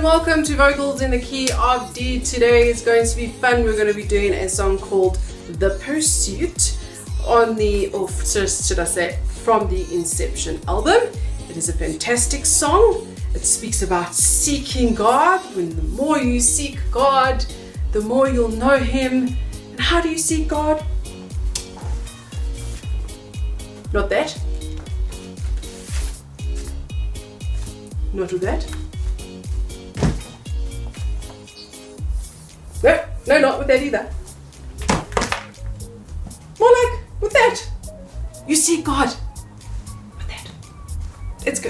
and welcome to Vocals in the Key of D. Today is going to be fun. We're going to be doing a song called The Pursuit on the, should I say, from the Inception album. It is a fantastic song. It speaks about seeking God. When the more you seek God, the more you'll know Him. And how do you seek God? Not that. Not with that. No, not with that either. More like with that. You see God with that. Let's go.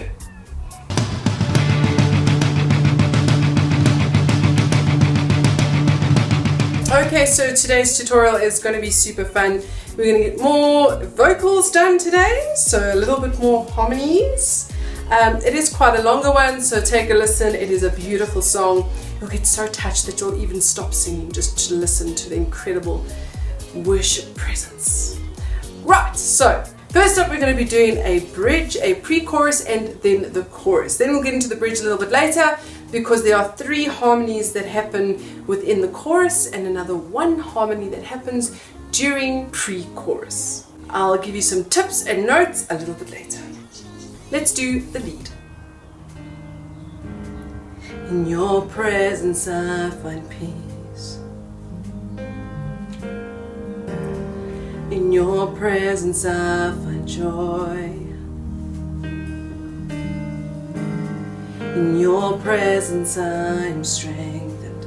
Okay, so today's tutorial is going to be super fun. We're going to get more vocals done today, so a little bit more harmonies. It is quite a longer one, so take a listen. It is a beautiful song. You'll get so touched that you'll even stop singing just to listen to the incredible worship presence. Right, so first up we're going to be doing a bridge, a pre-chorus, and then the chorus. Then we'll get into the bridge a little bit later because there are 3 harmonies that happen within the chorus and another 1 harmony that happens during pre-chorus. I'll give you some tips and notes a little bit later. Let's do the lead. In your presence I find peace. In your presence I find joy. In your presence I am strengthened.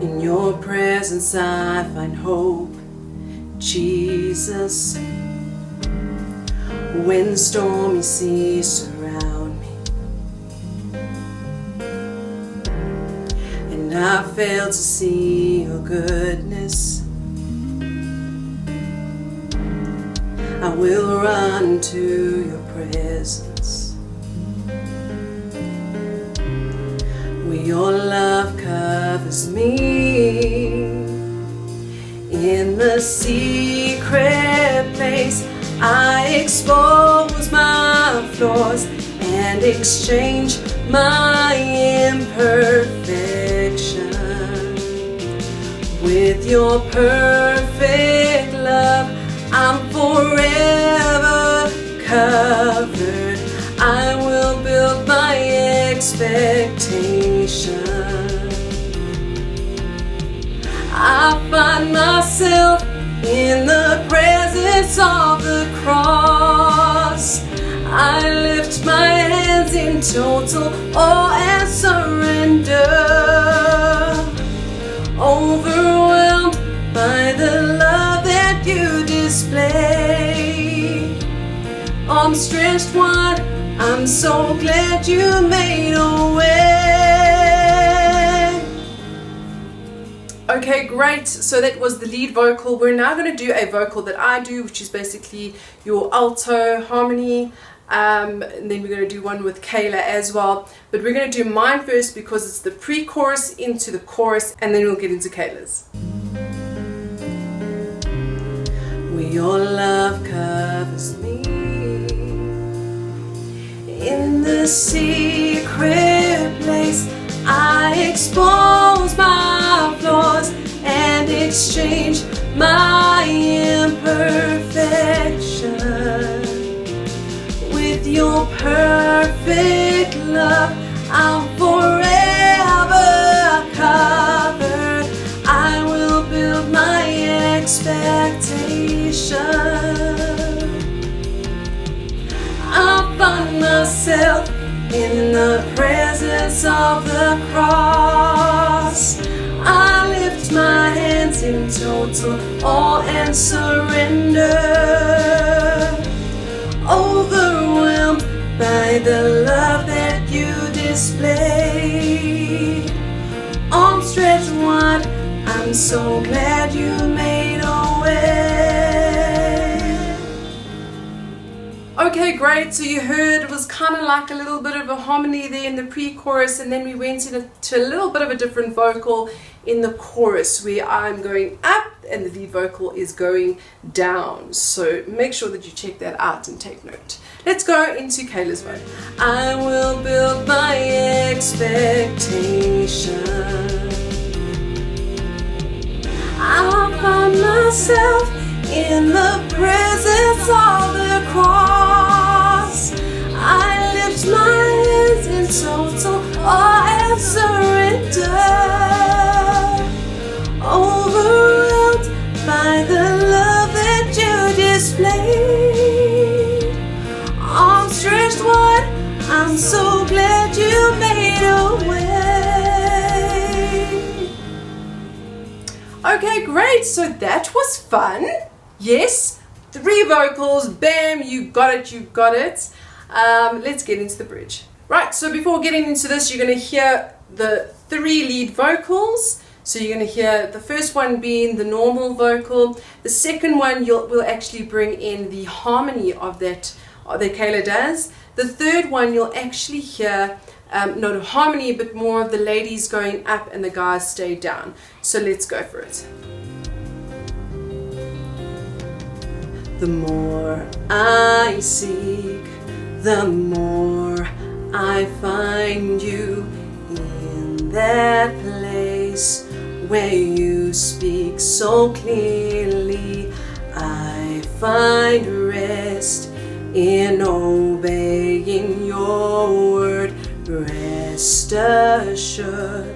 In your presence I find hope, Jesus. When stormy seas surround me and I fail to see your goodness, I will run to your presence where your love covers me. In the secret place I expose my flaws and exchange my imperfection with your perfect love. I'm forever covered. I will build my expectation. I find myself in the presence of the cross. I lift my hands in total awe and surrender, overwhelmed by the love that you display. Arms stretched wide, I'm so glad you made a way. Okay, great. So that was the lead vocal. We're now going to do a vocal that I do, which is basically your alto harmony. And then we're going to do one with Kayla as well. But we're going to do mine first because it's the pre-chorus into the chorus, and then we'll get into Kayla's. Where your love covers me. In the secret place I expose my flaws and exchange my imperfection with your perfect love. I'm forever covered. I will build my expectation. I find myself in the presence of the cross. I lift my hands in total awe and surrender, overwhelmed by the love that you display. Arms stretched wide, I'm so glad you made a way. Okay, great. So you heard it was kind of like a little bit of a harmony there in the pre-chorus, and then we went into a little bit of a different vocal in the chorus where I'm going up and the lead vocal is going down. So make sure that you check that out and take note. Let's go into Kayla's vote. I will build my expectation. I'll find myself in the presence of the cross. I lift my hands in total awe and surrender, overwhelmed by the love that you displayed. Arms stretched wide, I'm so glad you made a way. Okay, great. So that was fun. Yes, 3 vocals. Bam, you got it, you got it. Let's get into the bridge. Right, so before getting into this, you're going to hear the 3 lead vocals. So you're going to hear the first one being the normal vocal. The second one will actually bring in the harmony of that Kayla does. The third one you'll actually hear not a harmony, but more of the ladies going up and the guys stay down. So let's go for it. The more I seek, the more I find you in that place where you speak so clearly. I find rest in obeying your word. Rest assured,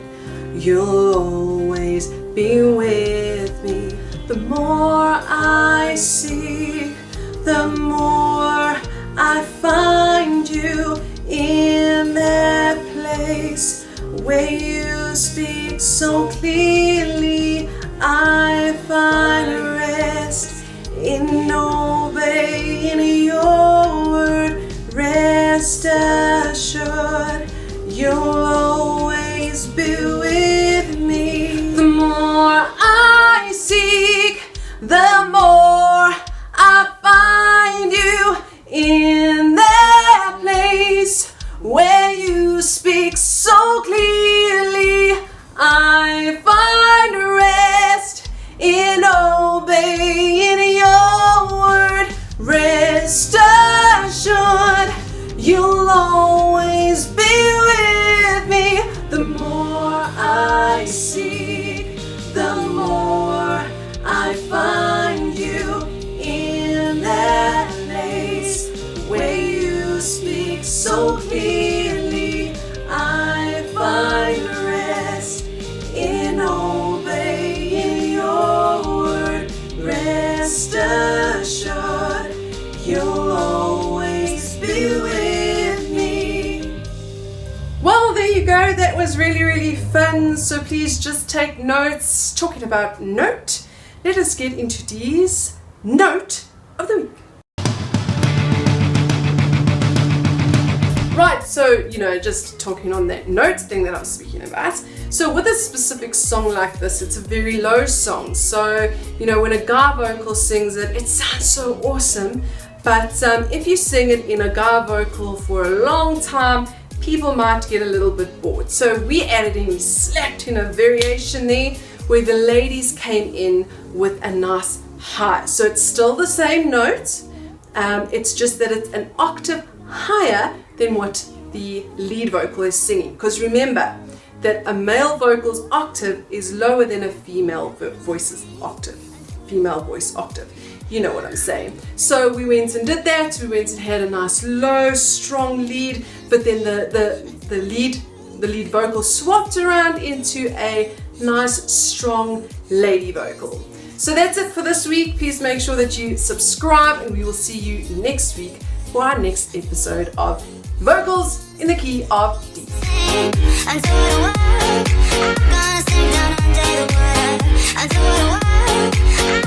you'll always be with me. The more I seek, the more I find you in that place where you speak so clearly. I find rest in obeying your word. Rest assured, you'll always be with me. The more I seek, the more I find you in that place where you speak so clearly. I find rest in obeying your word. Rest assured, you'll always be with me. The more I seek, the more I find you in that place where you speak so clearly. I find rest in obeying your word. Rest assured, you'll always be with me. Well, there you go. That was really, really fun. So please just take notes. Talking about note, let us get into Dee's note of the week. Right, so, just talking on that note thing that I was speaking about. So with a specific song like this, it's a very low song. So, when a guy vocal sings it, it sounds so awesome. But if you sing it in a guy vocal for a long time, people might get a little bit bored. So we slapped in a variation there where the ladies came in with a nice high. So it's still the same note. It's just that it's an octave higher than what the lead vocal is singing. Because remember that a male vocal's octave is lower than a female voice's octave. Female voice octave. You know what I'm saying. So we went and did that. We went and had a nice low, strong lead, but then the lead vocal swapped around into a nice, strong lady vocal. So that's it for this week. Please make sure that you subscribe, and we will see you next week for our next episode of Vocals in the Key of D. Until the world, I'm gonna sing down under the water. Until the world,